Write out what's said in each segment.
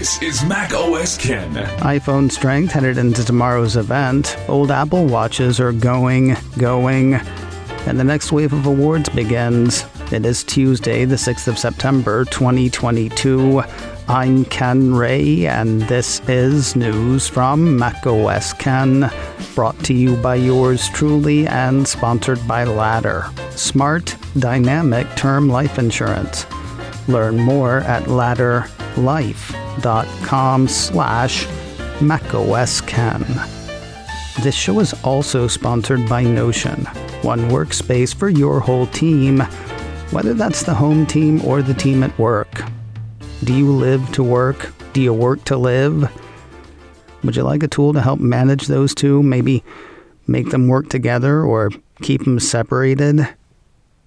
This is Mac OS Ken. iPhone strength headed into tomorrow's event. Old Apple Watches are going, and the next wave of awards begins. It is Tuesday, the 6th of September, 2022. I'm Ken Ray, and this is news from Mac OS Ken, brought to you by yours truly and sponsored by Ladder, smart, dynamic term life insurance. Learn more at ladderlife.com/MacOSKen. This show is also sponsored by Notion, one workspace for your whole team, whether that's the home team or the team at work. Do you live to work? Do you work to live? Would you like a tool to help manage those two? Maybe make them work together or keep them separated?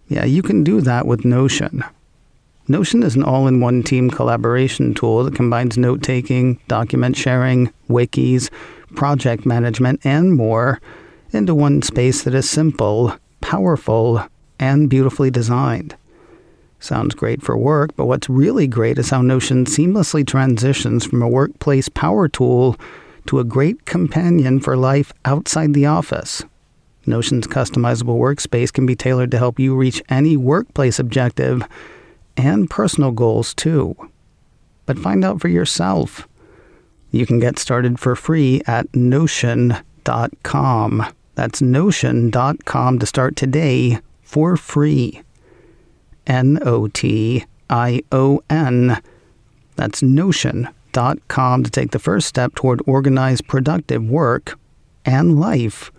Yeah, you can do that with Notion. Notion is an all-in-one team collaboration tool that combines note-taking, document sharing, wikis, project management, and more into one space that is simple, powerful, and beautifully designed. Sounds great for work, but what's really great is how Notion seamlessly transitions from a workplace power tool to a great companion for life outside the office. Notion's customizable workspace can be tailored to help you reach any workplace objective and personal goals too. But find out for yourself. You can get started for free at Notion.com. That's Notion.com to start today for free. Notion. That's Notion.com to take the first step toward organized, productive work and life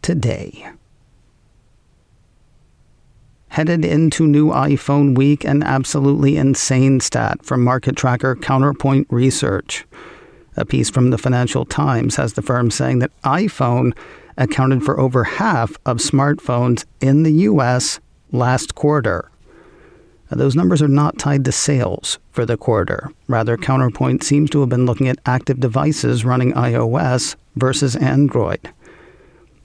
today. Headed into new iPhone week, an absolutely insane stat from market tracker Counterpoint Research. A piece from the Financial Times has the firm saying that iPhone accounted for over half of smartphones in the U.S. last quarter. Those numbers are not tied to sales for the quarter. Rather, Counterpoint seems to have been looking at active devices running iOS versus Android.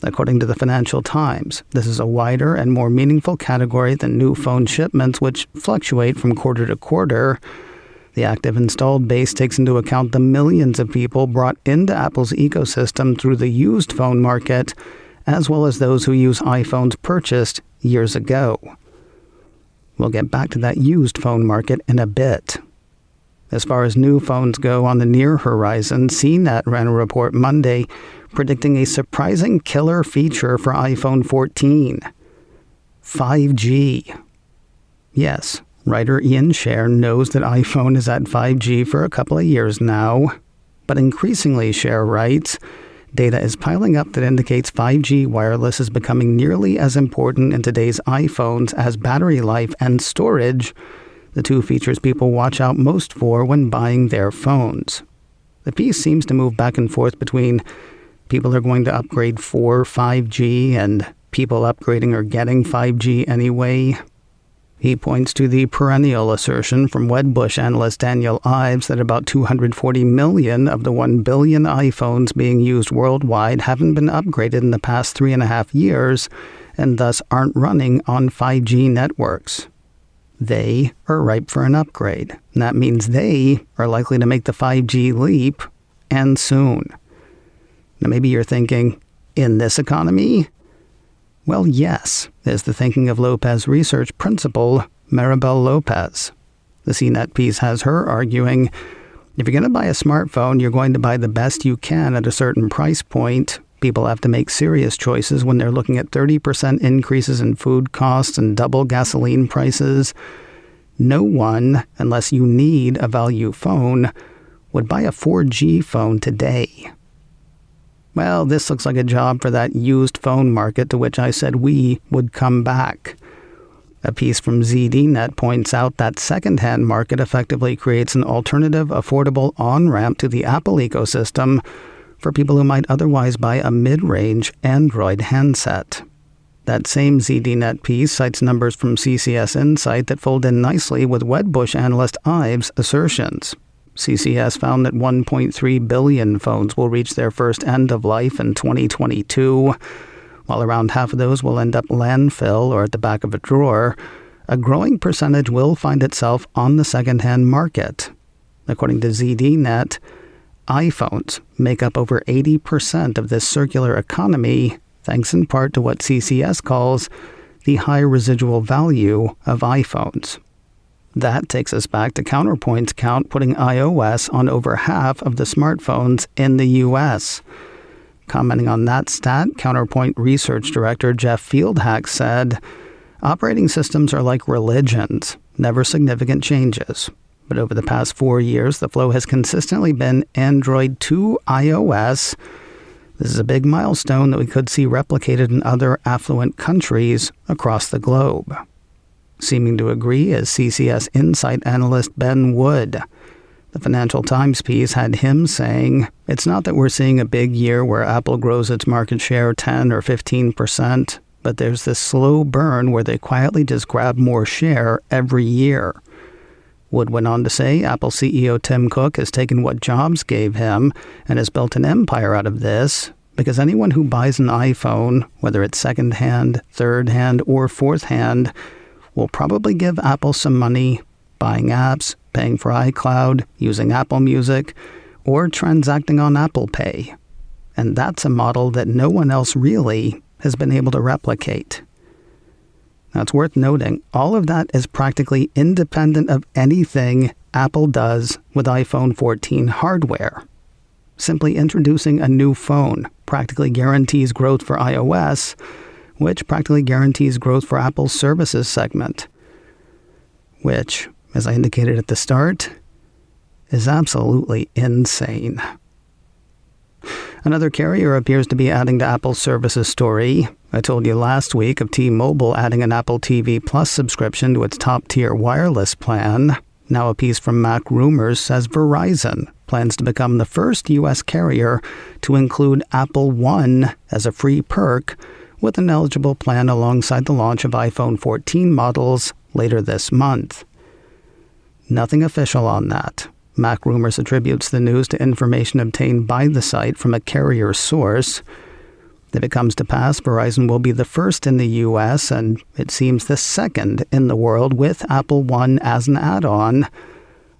According to the Financial Times, this is a wider and more meaningful category than new phone shipments, which fluctuate from quarter to quarter. The active installed base takes into account the millions of people brought into Apple's ecosystem through the used phone market, as well as those who use iPhones purchased years ago. We'll get back to that used phone market in a bit. As far as new phones go on the near horizon, CNET ran a report Monday predicting a surprising killer feature for iPhone 14. 5G. Yes, writer Ian Scher knows that iPhone is at 5G for a couple of years now. But increasingly, Scher writes, data is piling up that indicates 5G wireless is becoming nearly as important in today's iPhones as battery life and storage, the two features people watch out most for when buying their phones. The piece seems to move back and forth between people are going to upgrade for 5G and people upgrading or getting 5G anyway. He points to the perennial assertion from Wedbush analyst Daniel Ives that about 240 million of the 1 billion iPhones being used worldwide haven't been upgraded in the past 3.5 years and thus aren't running on 5G networks. They are ripe for an upgrade, and that means they are likely to make the 5G leap, and soon. Now maybe you're thinking, in this economy? Well, yes, is the thinking of Lopez research principal Maribel Lopez. The CNET piece has her arguing, if you're going to buy a smartphone, you're going to buy the best you can at a certain price point. People have to make serious choices when they're looking at 30% increases in food costs and double gasoline prices. No one, unless you need a value phone, would buy a 4G phone today. Well, this looks like a job for that used phone market to which I said we would come back. A piece from ZDNet points out that second-hand market effectively creates an alternative, affordable on-ramp to the Apple ecosystem for people who might otherwise buy a mid-range Android handset. That same ZDNet piece cites numbers from CCS Insight that fold in nicely with Wedbush analyst Ives' assertions. CCS found that 1.3 billion phones will reach their first end of life in 2022, while around half of those will end up landfill or at the back of a drawer. A growing percentage will find itself on the second-hand market. According to ZDNet, iPhones make up over 80% of this circular economy, thanks in part to what CCS calls the high residual value of iPhones. That takes us back to Counterpoint's count, putting iOS on over half of the smartphones in the U.S. Commenting on that stat, Counterpoint Research Director Jeff Fieldhack said, "Operating systems are like religions, never significant changes. But over the past 4 years, the flow has consistently been Android to iOS. This is a big milestone that we could see replicated in other affluent countries across the globe." Seeming to agree is CCS Insight analyst Ben Wood. The Financial Times piece had him saying, "It's not that we're seeing a big year where Apple grows its market share 10 or 15%, but there's this slow burn where they quietly just grab more share every year." Wood went on to say Apple CEO Tim Cook has taken what Jobs gave him and has built an empire out of this, because anyone who buys an iPhone, whether it's second-hand, third-hand, or fourth-hand, will probably give Apple some money buying apps, paying for iCloud, using Apple Music, or transacting on Apple Pay. And that's a model that no one else really has been able to replicate. Now, it's worth noting, all of that is practically independent of anything Apple does with iPhone 14 hardware. Simply introducing a new phone practically guarantees growth for iOS, which practically guarantees growth for Apple's services segment, which, as I indicated at the start, is absolutely insane. Another carrier appears to be adding to Apple's services story. I told you last week of T-Mobile adding an Apple TV Plus subscription to its top-tier wireless plan. Now a piece from MacRumors says Verizon plans to become the first U.S. carrier to include Apple One as a free perk with an eligible plan alongside the launch of iPhone 14 models later this month. Nothing official on that. MacRumors attributes the news to information obtained by the site from a carrier source. If it comes to pass, Verizon will be the first in the U.S. and it seems the second in the world with Apple One as an add-on.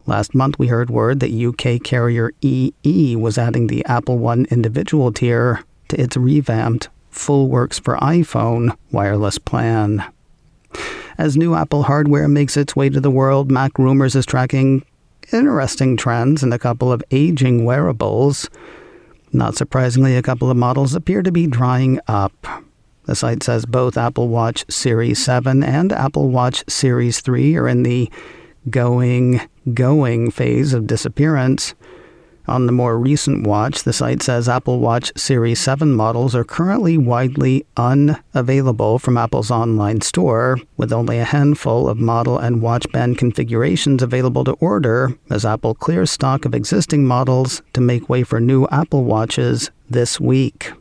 Last month we heard word that UK carrier EE was adding the Apple One individual tier to its revamped Full Works for iPhone wireless plan. As new Apple hardware makes its way to the world, MacRumors is tracking interesting trends in a couple of aging wearables. Not surprisingly, a couple of models appear to be drying up. The site says both Apple Watch Series 7 and Apple Watch Series 3 are in the going phase of disappearance. On the more recent watch, the site says Apple Watch Series 7 models are currently widely unavailable from Apple's online store, with only a handful of model and watch band configurations available to order as Apple clears stock of existing models to make way for new Apple Watches this week.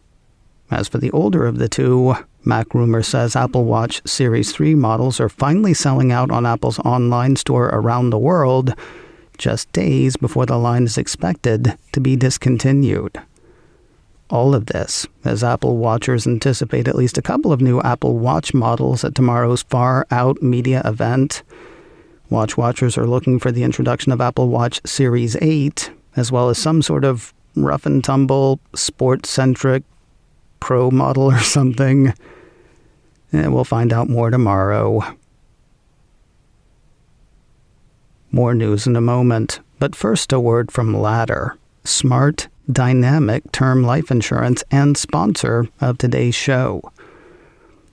As for the older of the two, MacRumors says Apple Watch Series 3 models are finally selling out on Apple's online store around the world, just days before the line is expected to be discontinued. All of this as Apple Watchers anticipate at least a couple of new Apple Watch models at tomorrow's Far Out media event. Watch Watchers are looking for the introduction of Apple Watch Series 8, as well as some sort of rough and tumble, sports-centric Pro model or something. And we'll find out more tomorrow. More news in a moment, but first a word from Ladder, smart, dynamic term life insurance and sponsor of today's show.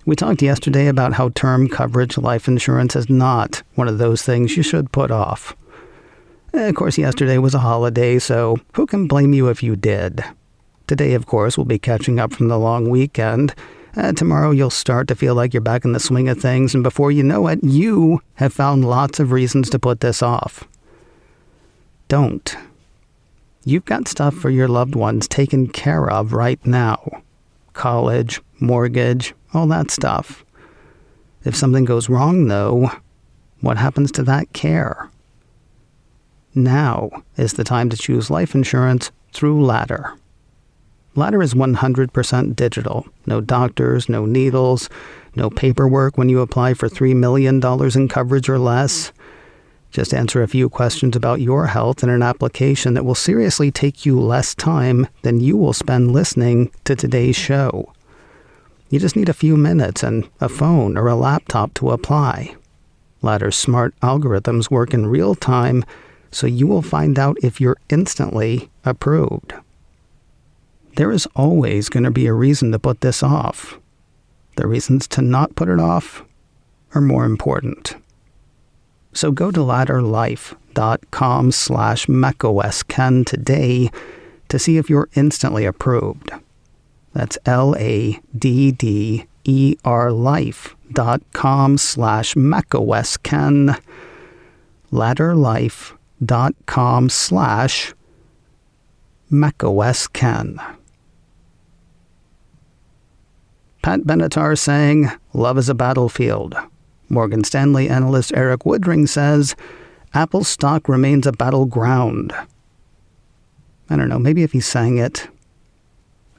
We talked yesterday about how term coverage life insurance is not one of those things you should put off. Of course, yesterday was a holiday, so who can blame you if you did? Today, of course, we'll be catching up from the long weekend. Tomorrow you'll start to feel like you're back in the swing of things, and before you know it, you have found lots of reasons to put this off. Don't. You've got stuff for your loved ones taken care of right now. College, mortgage, all that stuff. If something goes wrong, though, what happens to that care? Now is the time to choose life insurance through Ladder. Ladder is 100% digital. No doctors, no needles, no paperwork when you apply for $3 million in coverage or less. Just answer a few questions about your health in an application that will seriously take you less time than you will spend listening to today's show. You just need a few minutes and a phone or a laptop to apply. Ladder's smart algorithms work in real time, so you will find out if you're instantly approved. There is always going to be a reason to put this off. The reasons to not put it off are more important. So go to ladderlife.com/macOSKen today to see if you're instantly approved. That's LADDER life.com/macOSKen. ladderlife.com/macOSKen. Pat Benatar saying, "Love is a battlefield." Morgan Stanley analyst Eric Woodring says, "Apple's stock remains a battleground." I don't know, maybe if he sang it.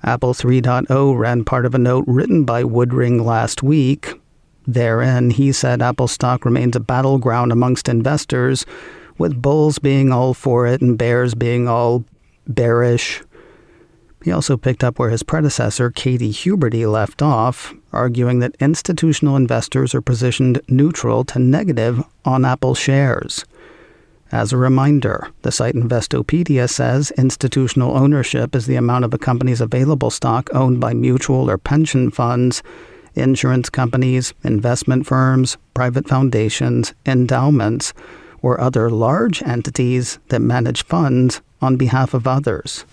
Apple 3.0 ran part of a note written by Woodring last week. Therein, he said Apple stock remains a battleground amongst investors, with bulls being all for it and bears being all bearish. He also picked up where his predecessor, Katie Huberty, left off, arguing that institutional investors are positioned neutral to negative on Apple shares. As a reminder, the site Investopedia says institutional ownership is the amount of a company's available stock owned by mutual or pension funds, insurance companies, investment firms, private foundations, endowments, or other large entities that manage funds on behalf of others.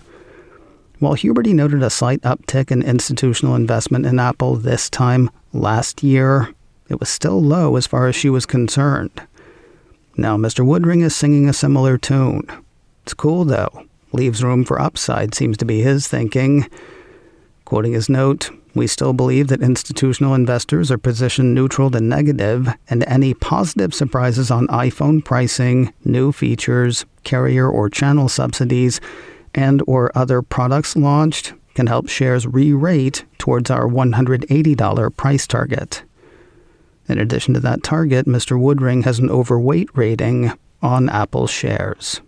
While Huberty noted a slight uptick in institutional investment in Apple this time last year, it was still low as far as she was concerned. Now, Mr. Woodring is singing a similar tune. It's cool, though. Leaves room for upside, seems to be his thinking. Quoting his note, "We still believe that institutional investors are positioned neutral to negative, and any positive surprises on iPhone pricing, new features, carrier or channel subsidies, and or other products launched can help shares re-rate towards our $180 price target." In addition to that target, Mr. Woodring has an overweight rating on Apple shares.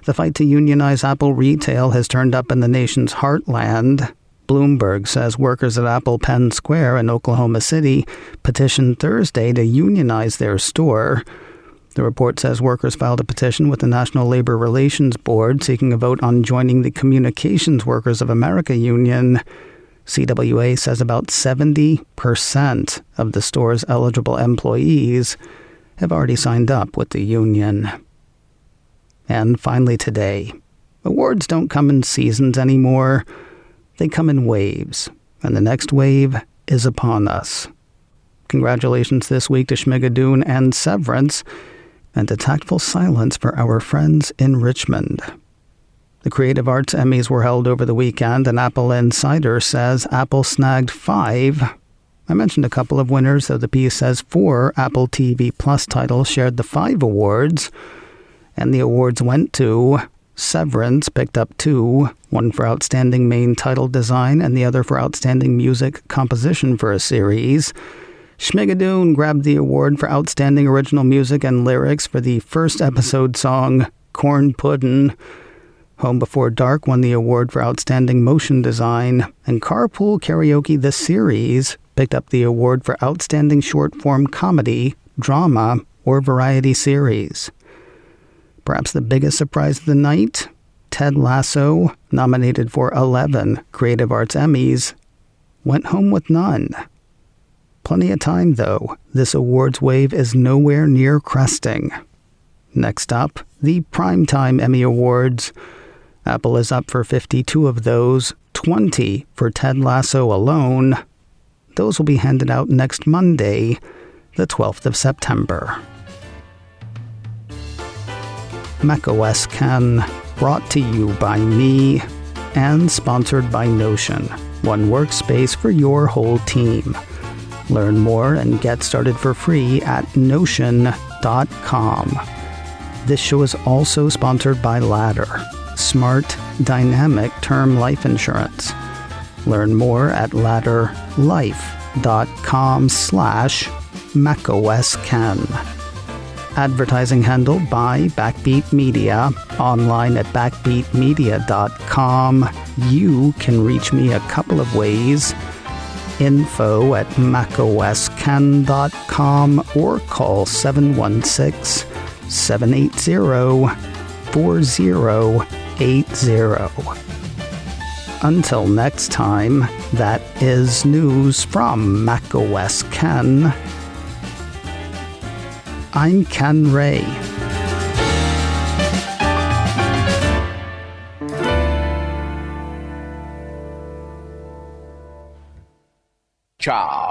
The fight to unionize Apple retail has turned up in the nation's heartland. Bloomberg says workers at Apple Penn Square in Oklahoma City petitioned Thursday to unionize their store. The report says workers filed a petition with the National Labor Relations Board seeking a vote on joining the Communications Workers of America union. CWA says about 70% of the store's eligible employees have already signed up with the union. And finally today, awards don't come in seasons anymore. They come in waves, and the next wave is upon us. Congratulations this week to Schmigadoon and Severance, and a tactful silence for our friends in Richmond. The Creative Arts Emmys were held over the weekend, and Apple Insider says Apple snagged 5. I mentioned a couple of winners, though the piece says 4 Apple TV Plus titles shared the 5 awards, and the awards went to Severance picked up 2, one for Outstanding Main Title Design and the other for Outstanding Music Composition for a Series. Schmigadoon grabbed the award for Outstanding Original Music and Lyrics for the first episode song, Corn Puddin'. Home Before Dark won the award for Outstanding Motion Design, and Carpool Karaoke The Series picked up the award for Outstanding Short-Form Comedy, Drama, or Variety Series. Perhaps the biggest surprise of the night, Ted Lasso, nominated for 11 Creative Arts Emmys, went home with none. Plenty of time, though. This awards wave is nowhere near cresting. Next up, the Primetime Emmy Awards. Apple is up for 52 of those, 20 for Ted Lasso alone. Those will be handed out next Monday, the 12th of September. macOS Ken, brought to you by me and sponsored by Notion, one workspace for your whole team. Learn more and get started for free at Notion.com. This show is also sponsored by Ladder, smart, dynamic term life insurance. Learn more at ladderlife.com/macOSKen. advertising handle by Backbeat Media, online at backbeatmedia.com. You can reach me a couple of ways. Info at macoscan.com or call 716-780-4080. Until next time, that is news from macOS Ken. I'm Ken Ray. Ciao.